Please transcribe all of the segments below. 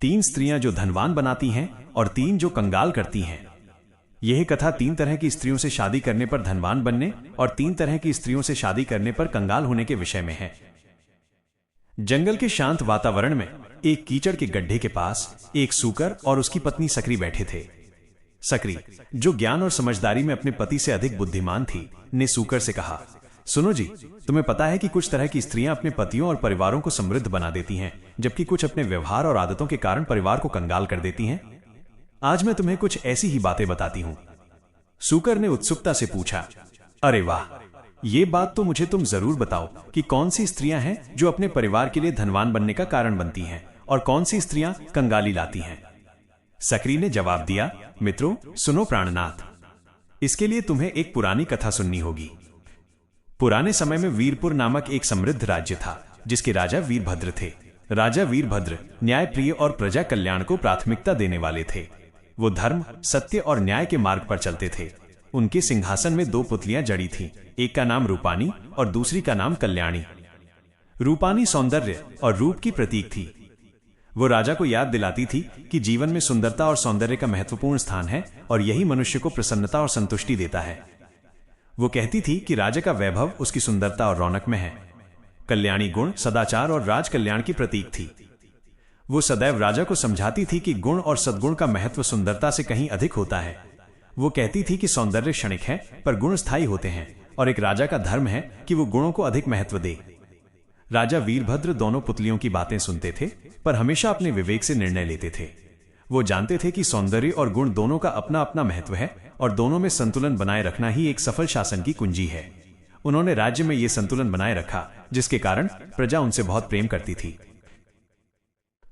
3 स्त्रियां जो धनवान बनाती हैं और 3 जो कंगाल करती हैं। यह कथा 3 तरह की स्त्रियों से शादी करने पर धनवान बनने और 3 तरह की स्त्रियों से शादी करने पर कंगाल होने के विषय में है। जंगल के शांत वातावरण में एक कीचड़ के गड्ढे के पास एक सूकर और उसकी पत्नी सकरी बैठे थे। सकरी, जो ज्ञान और समझदारी में अपने पति से अधिक बुद्धिमान थी, ने सूकर से कहा, सुनो जी, तुम्हें पता है कि कुछ तरह की स्त्रियां अपने पतियों और परिवारों को समृद्ध बना देती हैं, जबकि कुछ अपने व्यवहार और आदतों के कारण परिवार को कंगाल कर देती हैं। आज मैं तुम्हें कुछ ऐसी ही बातें बताती हूं। सूकर ने उत्सुकता से पूछा, अरे वाह, ये बात तो मुझे तुम जरूर बताओ कि कौन सी स्त्रियां हैं जो अपने परिवार के लिए धनवान बनने का कारण बनती हैं और कौन सी स्त्रियां कंगाली लाती हैं। सकरी ने जवाब दिया, मित्रों सुनो प्राणनाथ, इसके लिए तुम्हें एक पुरानी कथा सुननी होगी। पुराने समय में वीरपुर नामक एक समृद्ध राज्य था, जिसके राजा वीरभद्र थे। राजा वीरभद्र न्यायप्रिय और प्रजा कल्याण को प्राथमिकता देने वाले थे। वो धर्म, सत्य और न्याय के मार्ग पर चलते थे। उनके सिंहासन में 2 पुतलियां जड़ी थीं, एक का नाम रूपानी और दूसरी का नाम कल्याणी। रूपानी सौंदर्य और रूप की प्रतीक थी। वो राजा को याद दिलाती थी कि जीवन में सुंदरता और सौंदर्य का महत्वपूर्ण स्थान है और यही मनुष्य को प्रसन्नता और संतुष्टि देता है। वो कहती थी कि राजा का वैभव उसकी सुंदरता और रौनक में है। कल्याणी गुण, सदाचार और राज कल्याण की प्रतीक थी। वो सदैव राजा को समझाती थी कि गुण और सद्गुण का महत्व सुंदरता से कहीं अधिक होता है। वो कहती थी कि सौंदर्य क्षणिक है पर गुण स्थायी होते हैं और एक राजा का धर्म है कि वो गुणों को अधिक महत्व दे। राजा वीरभद्र दोनों पुतलियों की बातें सुनते थे पर हमेशा अपने विवेक से निर्णय लेते थे। वो जानते थे कि सौंदर्य और गुण दोनों का अपना अपना महत्व है और दोनों में संतुलन बनाए रखना ही एक सफल शासन की कुंजी है। उन्होंने राज्य में ये संतुलन बनाए रखा, जिसके कारण प्रजा उनसे बहुत प्रेम करती थी।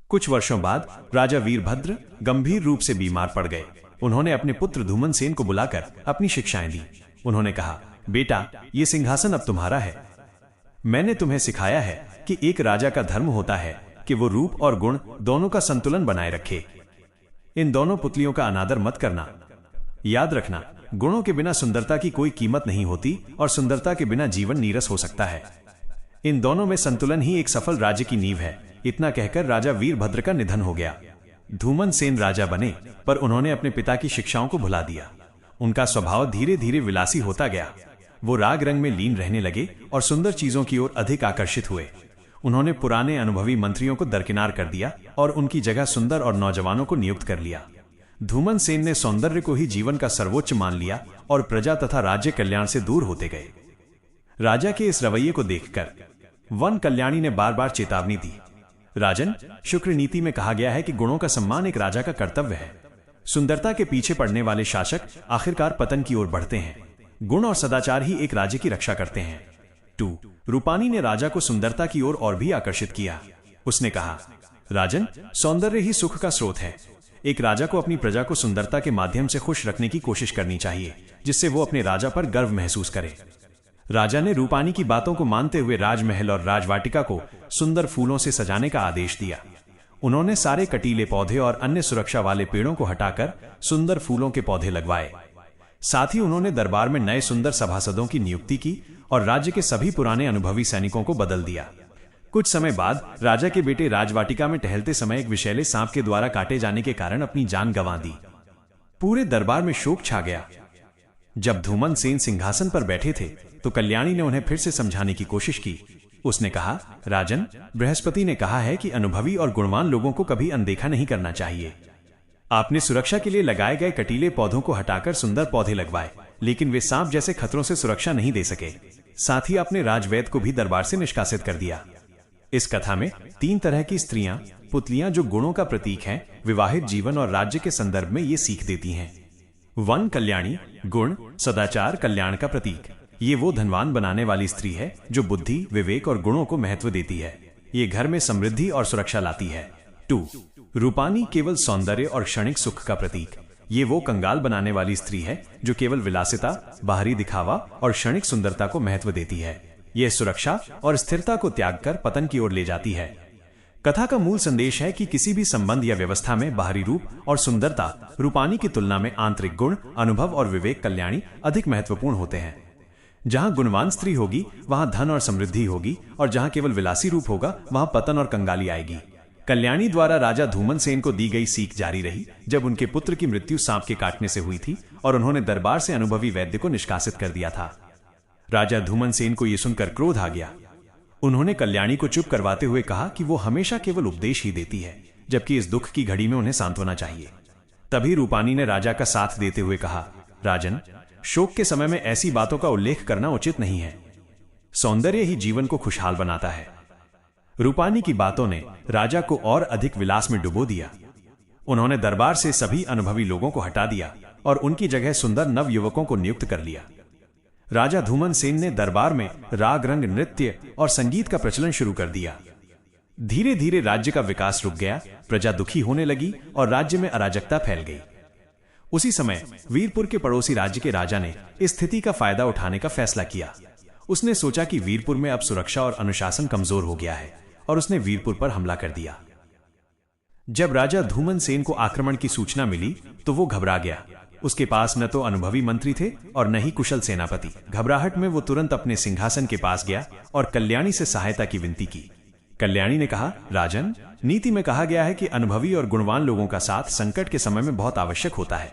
कुछ वर्षों बाद राजा वीरभद्र गंभीर रूप से बीमार पड़ गए। उन्होंने अपने पुत्र धूमन सेन को बुलाकर अपनी शिक्षाएं दी। उन्होंने कहा, बेटा, ये सिंहासन अब तुम्हारा है। मैंने तुम्हें सिखाया है कि एक राजा का धर्म होता है कि वो रूप और गुण दोनों का संतुलन बनाए रखे। इन दोनों पुतलियों का अनादर मत करना। याद रखना, गुणों के बिना सुंदरता की कोई कीमत नहीं होती और सुंदरता के बिना जीवन नीरस हो सकता है। इन दोनों में संतुलन ही एक सफल राज्य की नींव है। इतना कहकर राजा वीरभद्र का निधन हो गया। धूमन सेन राजा बने, पर उन्होंने अपने पिता की शिक्षाओं को भुला दिया। उनका स्वभाव धीरे धीरे विलासी होता गया। वो राग रंग में लीन रहने लगे और सुंदर चीजों की ओर अधिक आकर्षित हुए। उन्होंने पुराने अनुभवी मंत्रियों को दरकिनार कर दिया और उनकी जगह सुंदर और नौजवानों को नियुक्त कर लिया। धूमन सेन ने सौंदर्य को ही जीवन का सर्वोच्च मान लिया और प्रजा तथा राज्य कल्याण से दूर होते गए। राजा के इस रवैये को देखकर वन कल्याणी ने बार बार चेतावनी दी। राजन, शुक्र नीति में कहा गया है कि गुणों का सम्मान एक राजा का कर्तव्य है। सुंदरता के पीछे पड़ने वाले शासक आखिरकार पतन की ओर बढ़ते हैं। गुण और सदाचार ही एक राज्य की रक्षा करते हैं। 2. रूपानी ने राजा को सुंदरता की ओर और भी आकर्षित किया। उसने कहा, राजन, सौंदर्य ही सुख का स्रोत है। एक राजा को अपनी प्रजा को सुंदरता के माध्यम से खुश रखने की कोशिश करनी चाहिए, जिससे वो अपने राजा पर गर्व महसूस करे। राजा ने रूपानी की बातों को मानते हुए राजमहल और राजवाटिका को सुंदर फूलों से सजाने का आदेश दिया। उन्होंने सारे कटीले पौधे और अन्य सुरक्षा वाले पेड़ों को हटाकर सुंदर फूलों के पौधे लगवाए। साथ ही उन्होंने दरबार में नए सुंदर सभासदों की नियुक्ति की और राज्य के सभी पुराने अनुभवी सैनिकों को बदल दिया। कुछ समय बाद राजा के बेटे राजवाटिका में टहलते समय एक विषैले सांप के द्वारा काटे जाने के कारण अपनी जान गंवा दी। पूरे दरबार में शोक छा गया। जब धूमन सेन सिंहासन पर बैठे थे तो कल्याणी ने उन्हें फिर से समझाने की कोशिश की। उसने कहा, राजन, बृहस्पति ने कहा है कि अनुभवी और गुणवान लोगों को कभी अनदेखा नहीं करना चाहिए। आपने सुरक्षा के लिए लगाए गए कटीले पौधों को हटाकर सुंदर पौधे लगवाए, लेकिन वे सांप जैसे खतरों से सुरक्षा नहीं दे सके। साथ ही आपने राजवैद को भी दरबार से निष्कासित कर दिया। इस कथा में 3 तरह की स्त्रियां, पुतलियां जो गुणों का प्रतीक हैं, विवाहित जीवन और राज्य के संदर्भ में ये सीख देती हैं। वन कल्याणी गुण, सदाचार, कल्याण का प्रतीक। ये वो धनवान बनाने वाली स्त्री है जो बुद्धि, विवेक और गुणों को महत्व देती है। ये घर में समृद्धि और सुरक्षा लाती है। 2. रूपानी केवल सौंदर्य और क्षणिक सुख का प्रतीक। ये वो कंगाल बनाने वाली स्त्री है जो केवल विलासिता, बाहरी दिखावा और क्षणिक सुंदरता को महत्व देती है। यह सुरक्षा और स्थिरता को त्याग कर पतन की ओर ले जाती है। कथा का मूल संदेश है कि किसी भी संबंध या व्यवस्था में बाहरी रूप और सुंदरता रूपानी की तुलना में आंतरिक गुण, अनुभव और विवेक कल्याणी अधिक महत्वपूर्ण होते हैं। जहां गुणवान स्त्री होगी वहां धन और समृद्धि होगी और जहां केवल विलासी रूप होगा वहां पतन और कंगाली आएगी। कल्याणी द्वारा राजा धूमन सेन को दी गई सीख जारी रही जब उनके पुत्र की मृत्यु सांप के काटने से हुई थी और उन्होंने दरबार से अनुभवी वैद्य को निष्कासित कर दिया था। राजा धूमन सेन को यह सुनकर क्रोध आ गया। उन्होंने कल्याणी को चुप करवाते हुए कहा कि वो हमेशा केवल उपदेश ही देती है, जबकि इस दुख की घड़ी में उन्हें सांत्वना चाहिए। तभी रूपानी ने राजा का साथ देते हुए कहा, राजन, शोक के समय में ऐसी बातों का उल्लेख करना उचित नहीं है। सौंदर्य ही जीवन को खुशहाल बनाता है। रूपानी की बातों ने राजा को और अधिक विलास में डुबो दिया। उन्होंने दरबार से सभी अनुभवी लोगों को हटा दिया और उनकी जगह सुंदर नव युवकों को नियुक्त कर लिया। राजा धूमन सेन ने दरबार में राग, रंग, नृत्य और संगीत का प्रचलन शुरू कर दिया। धीरे धीरे राज्य का विकास रुक गया, प्रजा दुखी होने लगी और राज्य में अराजकता फैल गई। उसी समय वीरपुर के पड़ोसी राज्य के राजा ने इस स्थिति का फायदा उठाने का फैसला किया। उसने सोचा कि वीरपुर में अब सुरक्षा और अनुशासन कमजोर हो गया है और उसने वीरपुर पर हमला कर दिया। जब राजा धूमन सेन को आक्रमण की सूचना मिली तो वो घबरा गया। उसके पास न तो अनुभवी मंत्री थे और न ही कुशल सेनापति। घबराहट में वो तुरंत अपने सिंहासन के पास गया और कल्याणी से सहायता की विनती की। कल्याणी ने कहा, राजन, नीति में कहा गया है कि अनुभवी और गुणवान लोगों का साथ संकट के समय में बहुत आवश्यक होता है।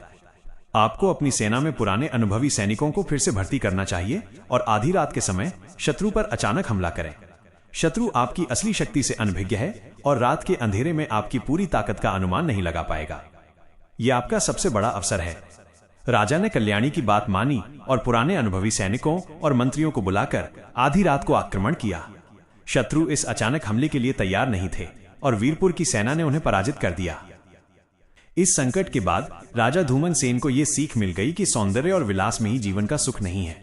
आपको अपनी सेना में पुराने अनुभवी सैनिकों को फिर से भर्ती करना चाहिए और आधी रात के समय शत्रु पर अचानक हमला करें। शत्रु आपकी असली शक्ति से अनभिज्ञ है और रात के अंधेरे में आपकी पूरी ताकत का अनुमान नहीं लगा पाएगा। यह आपका सबसे बड़ा अवसर है। राजा ने कल्याणी की बात मानी और पुराने अनुभवी सैनिकों और मंत्रियों को बुलाकर आधी रात को आक्रमण किया। शत्रु इस अचानक हमले के लिए तैयार नहीं थे और वीरपुर की सेना ने उन्हें पराजित कर दिया। इस संकट के बाद राजा धूमन सेन को यह सीख मिल गई कि सौंदर्य और विलास में ही जीवन का सुख नहीं है।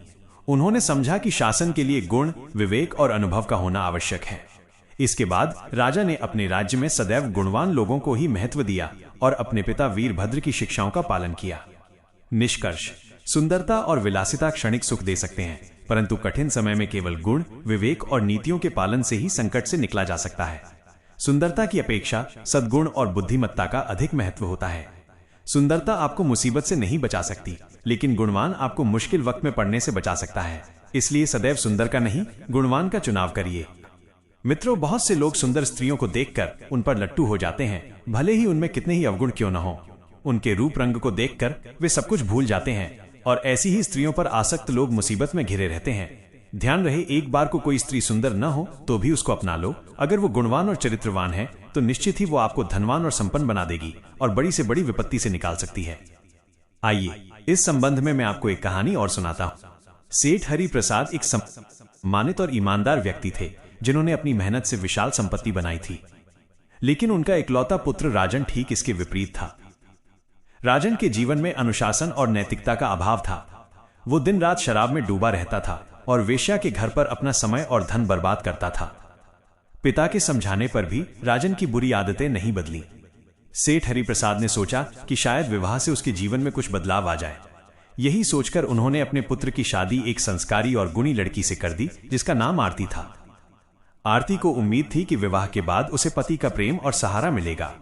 उन्होंने समझा कि शासन के लिए गुण, विवेक और अनुभव का होना आवश्यक है। इसके बाद राजा ने अपने राज्य में सदैव गुणवान लोगों को ही महत्व दिया और अपने पिता वीरभद्र की शिक्षाओं का पालन किया। निष्कर्ष, सुंदरता और विलासिता क्षणिक सुख दे सकते हैं, परंतु कठिन समय में केवल गुण, विवेक और नीतियों के पालन से ही संकट से निकला जा सकता है। सुंदरता की अपेक्षा सद्गुण और बुद्धिमत्ता का अधिक महत्व होता है। सुंदरता आपको मुसीबत से नहीं बचा सकती, लेकिन गुणवान आपको मुश्किल वक्त में पड़ने से बचा सकता है। इसलिए सदैव सुंदर का नहीं, गुणवान का चुनाव करिए। मित्रों, बहुत से लोग सुंदर स्त्रियों को देखकर उन पर लट्टू हो जाते हैं, भले ही उनमें कितने ही अवगुण क्यों न हो। उनके रूप रंग को देखकर वे सब कुछ भूल जाते हैं और ऐसी ही स्त्रियों पर आसक्त लोग मुसीबत में घिरे रहते हैं। ध्यान रहे, एक बार को कोई स्त्री सुंदर न हो तो भी उसको अपना लो। अगर वो गुणवान और चरित्रवान है तो निश्चित ही वो आपको धनवान और संपन्न बना देगी और बड़ी से बड़ी विपत्ति से निकाल सकती है। आइए, इस संबंध में मैं आपको एक कहानी और सुनाता हूँ। सेठ हरि प्रसाद एक सम्मानित और ईमानदार व्यक्ति थे जिन्होंने अपनी मेहनत से विशाल संपत्ति बनाई थी। लेकिन उनका इकलौता पुत्र राजन ठीक इसके विपरीत था। राजन के जीवन में अनुशासन और नैतिकता का अभाव था। वो दिन रात शराब में डूबा रहता था और वेश्या के घर पर अपना समय और धन बर्बाद करता था। पिता के समझाने पर भी राजन की बुरी आदतें नहीं बदली। सेठ हरिप्रसाद ने सोचा कि शायद विवाह से उसके जीवन में कुछ बदलाव आ जाए। यही सोचकर उन्होंने अपने पुत्र की शादी एक संस्कारी और गुणी लड़की से कर दी जिसका नाम आरती था। आरती को उम्मीद थी कि विवाह के बाद उसे पति का प्रेम और सहारा मिलेगा,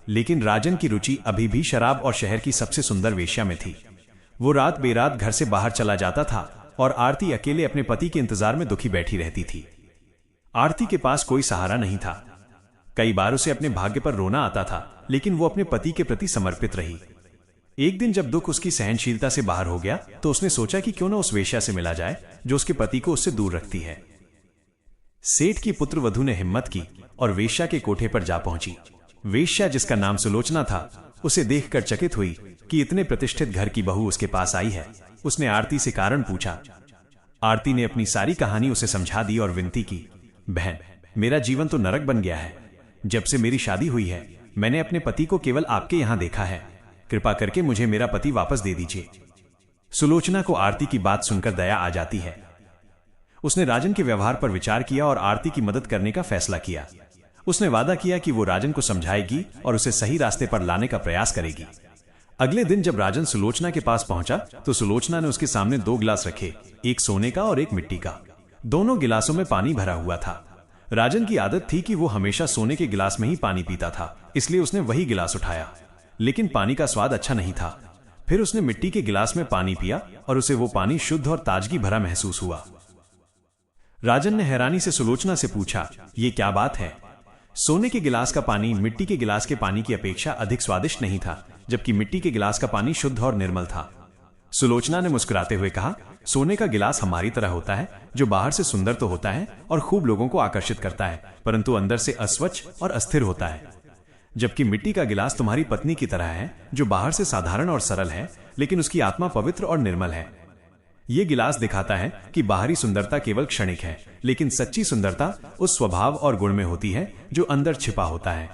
लेकिन राजन की रुचि अभी भी शराब और शहर की सबसे सुंदर वेश्या में थी। वो रात बेरात घर से बाहर चला जाता था और आरती अकेले अपने पति के इंतजार में दुखी बैठी रहती थी। आरती के पास कोई सहारा नहीं था। कई बार उसे अपने भाग्य पर रोना आता था, लेकिन वो अपने पति के प्रति समर्पित रही। एक दिन जब दुख उसकी सहनशीलता से बाहर हो गया तो उसने सोचा कि क्यों न उस वेश्या से मिला जाए जो उसके पति को उससे दूर रखती है। सेठ की पुत्र वधू ने हिम्मत की और वेश्या के कोठे पर जा पहुंची। वेश्या, जिसका नाम सुलोचना था, उसे देखकर चकित हुई कि इतने प्रतिष्ठित घर की बहू उसके पास आई है। उसने आरती से कारण पूछा। आरती ने अपनी सारी कहानी उसे समझा दी और विनती की, बहन, मेरा जीवन तो नरक बन गया है। जब से मेरी शादी हुई है मैंने अपने पति को केवल आपके यहां देखा है। कृपा करके मुझे मेरा पति वापस दे दीजिए। सुलोचना को आरती की बात सुनकर दया आ जाती है। उसने राजन के व्यवहार पर विचार किया और आरती की मदद करने का फैसला किया। उसने वादा किया कि वो राजन को समझाएगी और उसे सही रास्ते पर लाने का प्रयास करेगी। अगले दिन जब राजन सुलोचना के पास पहुंचा तो सुलोचना ने उसके सामने 2 गिलास रखे, एक सोने का और एक मिट्टी का। दोनों गिलासों में पानी भरा हुआ था। राजन की आदत थी कि वो हमेशा सोने के गिलास में ही पानी पीता था, इसलिए उसने वही गिलास उठाया, लेकिन पानी का स्वाद अच्छा नहीं था। फिर उसने मिट्टी के गिलास में पानी पिया और उसे वो पानी शुद्ध और ताजगी भरा महसूस हुआ। राजन ने हैरानी से सुलोचना से पूछा, ये क्या बात है? सोने के गिलास का पानी मिट्टी के गिलास के पानी की अपेक्षा अधिक स्वादिष्ट नहीं था, जबकि मिट्टी के गिलास का पानी शुद्ध और निर्मल था। सुलोचना ने मुस्कुराते हुए कहा, सोने का गिलास हमारी तरह होता है, जो बाहर से सुंदर तो होता है और खूब लोगों को आकर्षित करता है, परंतु अंदर से अस्वच्छ और अस्थिर होता है। जबकि मिट्टी का गिलास तुम्हारी पत्नी की तरह है, जो बाहर से साधारण और सरल है, लेकिन उसकी आत्मा पवित्र और निर्मल है। ये गिलास दिखाता है कि बाहरी सुंदरता केवल क्षणिक है, लेकिन सच्ची सुंदरता उस स्वभाव और गुण में होती है जो अंदर छिपा होता है।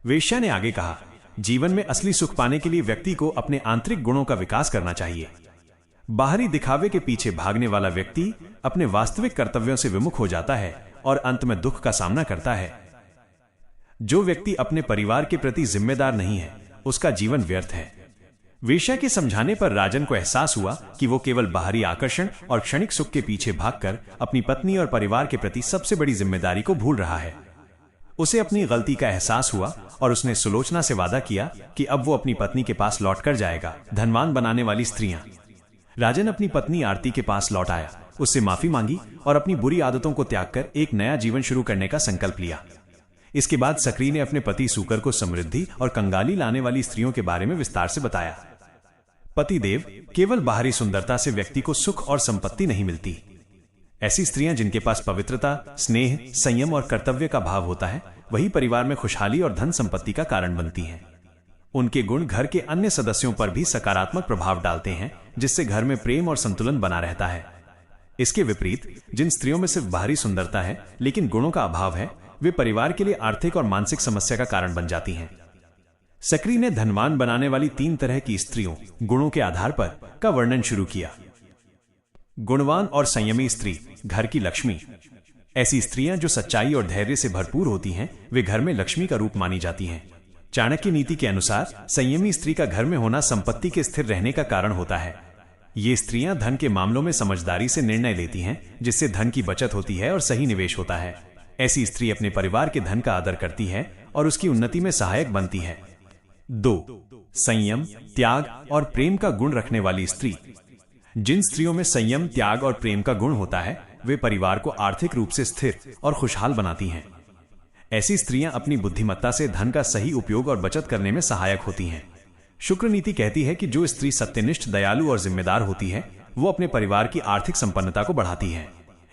वेश्या ने आगे कहा, जीवन में असली सुख पाने के लिए व्यक्ति को अपने आंतरिक गुणों का विकास करना चाहिए। बाहरी दिखावे के पीछे भागने वाला व्यक्ति अपने वास्तविक कर्तव्यों से विमुख हो जाता है और अंत में दुख का सामना करता है। जो व्यक्ति अपने परिवार के प्रति जिम्मेदार नहीं है, उसका जीवन व्यर्थ है। वेश्या के समझाने पर राजन को एहसास हुआ कि वो केवल बाहरी आकर्षण और क्षणिक सुख के पीछे भागकर अपनी पत्नी और परिवार के प्रति सबसे बड़ी जिम्मेदारी को भूल रहा है। उसे अपनी गलती का एहसास हुआ और उसने सुलोचना से वादा किया कि अब वो अपनी पत्नी के पास लौट कर जाएगा। धनवान बनाने वाली स्त्रियां। राजन अपनी पत्नी आरती के पास लौट आया, उससे माफी मांगी और अपनी बुरी आदतों को त्याग कर एक नया जीवन शुरू करने का संकल्प लिया। इसके बाद सक्री ने अपने पति सूकर को समृद्धि और कंगाली लाने वाली स्त्रियों के बारे में विस्तार से बताया। पतिदेव, केवल बाहरी सुंदरता से व्यक्ति को सुख और संपत्ति नहीं मिलती। ऐसी स्त्रियां जिनके पास पवित्रता, स्नेह, संयम और कर्तव्य का भाव होता है, वही परिवार में खुशहाली और धन संपत्ति का कारण बनती हैं। उनके गुण घर के अन्य सदस्यों पर भी सकारात्मक प्रभाव डालते हैं, जिससे घर में प्रेम और संतुलन बना रहता है। इसके विपरीत जिन स्त्रियों में सिर्फ बाहरी सुंदरता है लेकिन गुणों का अभाव है, वे परिवार के लिए आर्थिक और मानसिक समस्या का कारण बन जाती हैं। सक्री ने धनवान बनाने वाली 3 तरह की स्त्रियों, गुणों के आधार पर का वर्णन शुरू किया। गुणवान और संयमी स्त्री, घर की लक्ष्मी। ऐसी स्त्रियां जो सच्चाई और धैर्य से भरपूर होती हैं, वे घर में लक्ष्मी का रूप मानी जाती हैं। चाणक्य नीति के अनुसार संयमी स्त्री का घर में होना संपत्ति के स्थिर रहने का कारण होता है। ये स्त्रियां धन के मामलों में समझदारी से निर्णय लेती हैं, जिससे धन की बचत होती है और सही निवेश होता है। ऐसी स्त्री अपने परिवार के धन का आदर करती है और उसकी उन्नति में सहायक बनती है। 2. संयम, त्याग और प्रेम का गुण रखने वाली स्त्री। जिन स्त्रियों में संयम, त्याग और प्रेम का गुण होता है, वे परिवार को आर्थिक रूप से स्थिर और खुशहाल बनाती हैं। ऐसी स्त्रियां अपनी बुद्धिमत्ता से धन का सही उपयोग और बचत करने में सहायक होती हैं। शुक्र नीति कहती है कि जो स्त्री सत्यनिष्ठ, दयालु और जिम्मेदार होती है, वो अपने परिवार की आर्थिक संपन्नता को बढ़ाती है।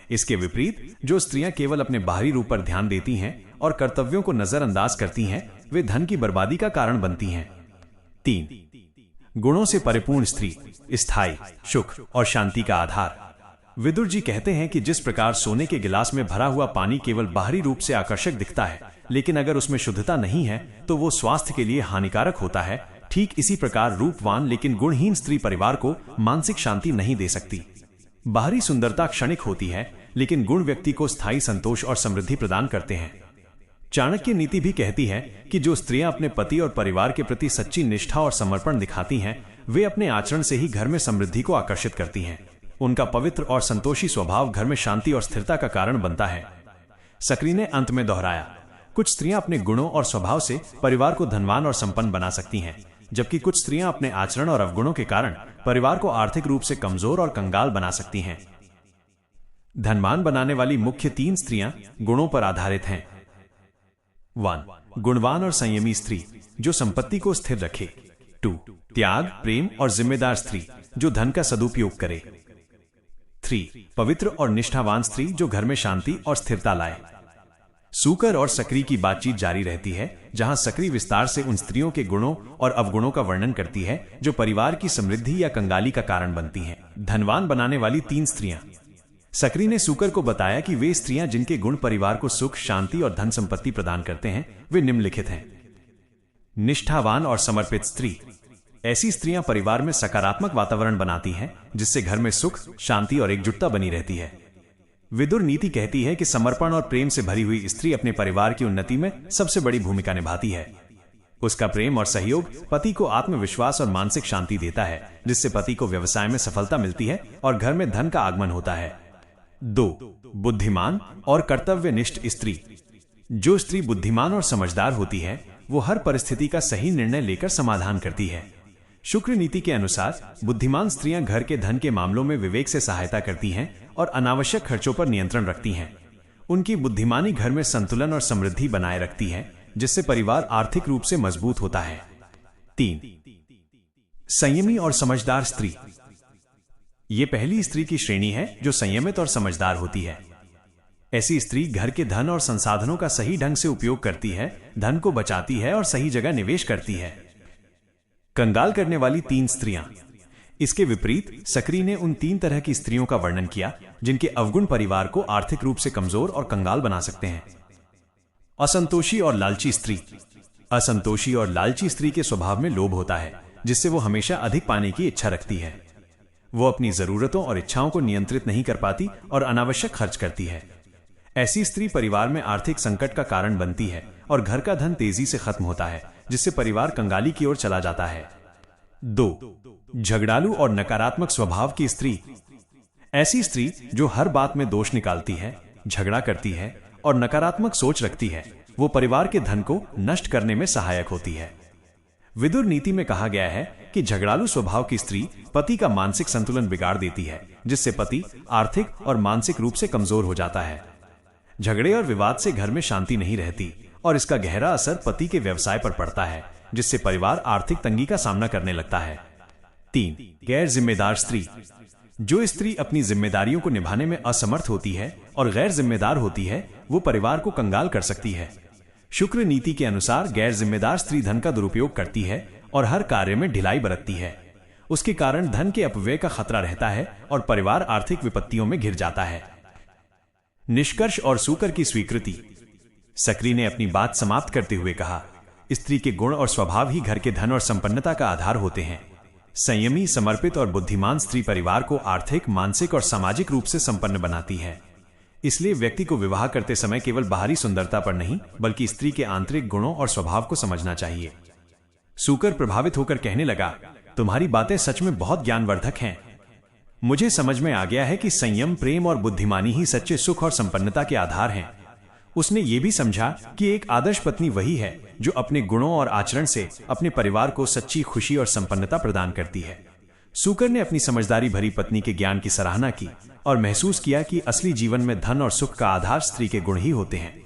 इसके विपरीत जो स्त्रियां केवल अपने बाहरी रूप पर ध्यान देती हैं और कर्तव्यों को नजरअंदाज करती हैं, वे धन की बर्बादी का कारण बनती हैं। 3. गुणों से परिपूर्ण स्त्री, स्थायी, सुख और शांति का आधार। विदुर जी कहते हैं कि जिस प्रकार सोने के गिलास में भरा हुआ पानी केवल बाहरी रूप से आकर्षक दिखता है, लेकिन अगर उसमें शुद्धता नहीं है तो वो स्वास्थ्य के लिए हानिकारक होता है, ठीक इसी प्रकार रूपवान लेकिन गुणहीन स्त्री परिवार को मानसिक शांति नहीं दे सकती। बाहरी सुंदरता क्षणिक होती है, लेकिन गुण व्यक्ति को स्थायी संतोष और समृद्धि प्रदान करते हैं। चाणक्य नीति भी कहती है कि जो स्त्रियां अपने पति और परिवार के प्रति सच्ची निष्ठा और समर्पण दिखाती हैं, वे अपने आचरण से ही घर में समृद्धि को आकर्षित करती हैं। उनका पवित्र और संतोषी स्वभाव घर में शांति और स्थिरता का कारण बनता है। सक्री ने अंत में दोहराया, कुछ स्त्रियां अपने गुणों और स्वभाव से परिवार को धनवान और संपन्न बना सकती हैं, जबकि कुछ स्त्रियां अपने आचरण और अवगुणों के कारण परिवार को आर्थिक रूप से कमजोर और कंगाल बना सकती हैं। धनवान बनाने वाली मुख्य 3 स्त्रियां गुणों पर आधारित हैं। 1. गुणवान और संयमी स्त्री, जो संपत्ति को स्थिर रखे। 2. त्याग, प्रेम और जिम्मेदार स्त्री, जो धन का सदुपयोग करे। 3. पवित्र और निष्ठावान स्त्री, जो घर में शांति और स्थिरता लाए। सूकर और सक्री की बातचीत जारी रहती है, जहां सक्री विस्तार से उन स्त्रियों के गुणों और अवगुणों का वर्णन करती है जो परिवार की समृद्धि या कंगाली का कारण बनती हैं। धनवान बनाने वाली 3 स्त्रियां। सक्री ने सूकर को बताया कि वे स्त्रियां जिनके गुण परिवार को सुख, शांति और धन संपत्ति प्रदान करते हैं, वे निम्नलिखित हैं। निष्ठावान और समर्पित स्त्री। ऐसी स्त्रियां परिवार में सकारात्मक वातावरण बनाती हैं, जिससे घर में सुख, शांति और एकजुटता बनी रहती है। विदुर नीति कहती है कि समर्पण और प्रेम से भरी हुई स्त्री अपने परिवार की उन्नति में सबसे बड़ी भूमिका निभाती है। उसका प्रेम और सहयोग पति को आत्मविश्वास और मानसिक शांति देता है, जिससे पति को व्यवसाय में सफलता मिलती है और घर में धन का आगमन होता है। 2. बुद्धिमान और कर्तव्यनिष्ठ स्त्री। जो स्त्री बुद्धिमान और समझदार होती है, वो हर परिस्थिति का सही निर्णय लेकर समाधान करती है। शुक्र नीति के अनुसार बुद्धिमान स्त्रियां घर के धन के मामलों में विवेक से सहायता करती हैं और अनावश्यक खर्चों पर नियंत्रण रखती हैं। उनकी बुद्धिमानी घर में संतुलन और समृद्धि बनाए रखती है, जिससे परिवार आर्थिक रूप से मजबूत होता है। 3. संयमी और समझदार स्त्री। ये पहली स्त्री की श्रेणी है जो संयमित और समझदार होती है। ऐसी स्त्री घर के धन और संसाधनों का सही ढंग से उपयोग करती है, धन को बचाती है और सही जगह निवेश करती है। कंगाल करने वाली 3 स्त्रियां। इसके विपरीत सक्री ने उन 3 तरह की स्त्रियों का वर्णन किया जिनके अवगुण परिवार को आर्थिक रूप से कमजोर और कंगाल बना सकते हैं। असंतोषी और लालची स्त्री। असंतोषी और लालची स्त्री के स्वभाव में लोभ होता है, जिससे वो हमेशा अधिक पाने की इच्छा रखती है। वो अपनी जरूरतों और इच्छाओं को नियंत्रित नहीं कर पाती और अनावश्यक खर्च करती है। ऐसी स्त्री परिवार में आर्थिक संकट का कारण बनती है और घर का धन तेजी से खत्म होता है, जिससे परिवार कंगाली की ओर चला जाता है। 2. झगड़ालू और नकारात्मक स्वभाव की स्त्री। ऐसी स्त्री जो हर बात में दोष निकालती है, झगड़ा करती है और नकारात्मक सोच रखती है, वो परिवार के धन को नष्ट करने में सहायक होती है। विदुर नीति में कहा गया है कि झगड़ालू स्वभाव की स्त्री पति का मानसिक संतुलन बिगाड़ देती है, जिससे पति आर्थिक और मानसिक रूप से कमजोर हो जाता है। झगड़े और विवाद से घर में शांति नहीं रहती और इसका गहरा असर पति के व्यवसाय पर पड़ता है, जिससे परिवार आर्थिक तंगी का सामना करने लगता है। 3. गैर जिम्मेदार स्त्री। जो स्त्री अपनी जिम्मेदारियों को निभाने में असमर्थ होती है और गैर जिम्मेदार होती है, वो परिवार को कंगाल कर सकती है। शुक्र नीति के अनुसार गैर जिम्मेदार स्त्री धन का दुरुपयोग करती है और हर कार्य में ढिलाई बरतती है। उसके कारण धन के अपव्यय का खतरा रहता है और परिवार आर्थिक विपत्तियों में घिर जाता है। निष्कर्ष और सूकर की स्वीकृति। सक्री ने अपनी बात समाप्त करते हुए कहा, स्त्री के गुण और स्वभाव ही घर के धन और संपन्नता का आधार होते हैं। संयमी, समर्पित और बुद्धिमान स्त्री परिवार को आर्थिक, मानसिक और सामाजिक रूप से संपन्न बनाती है। इसलिए व्यक्ति को विवाह करते समय केवल बाहरी सुंदरता पर नहीं, बल्कि स्त्री के आंतरिक गुणों और स्वभाव को समझना चाहिए। सूकर प्रभावित होकर कहने लगा, तुम्हारी बातें सच में बहुत ज्ञानवर्धक हैं। मुझे समझ में आ गया है कि संयम, प्रेम और बुद्धिमानी ही सच्चे सुख और संपन्नता के आधार हैं। उसने ये भी समझा कि एक आदर्श पत्नी वही है जो अपने गुणों और आचरण से अपने परिवार को सच्ची खुशी और संपन्नता प्रदान करती है। सूकर ने अपनी समझदारी भरी पत्नी के ज्ञान की सराहना की और महसूस किया कि असली जीवन में धन और सुख का आधार स्त्री के गुण ही होते हैं।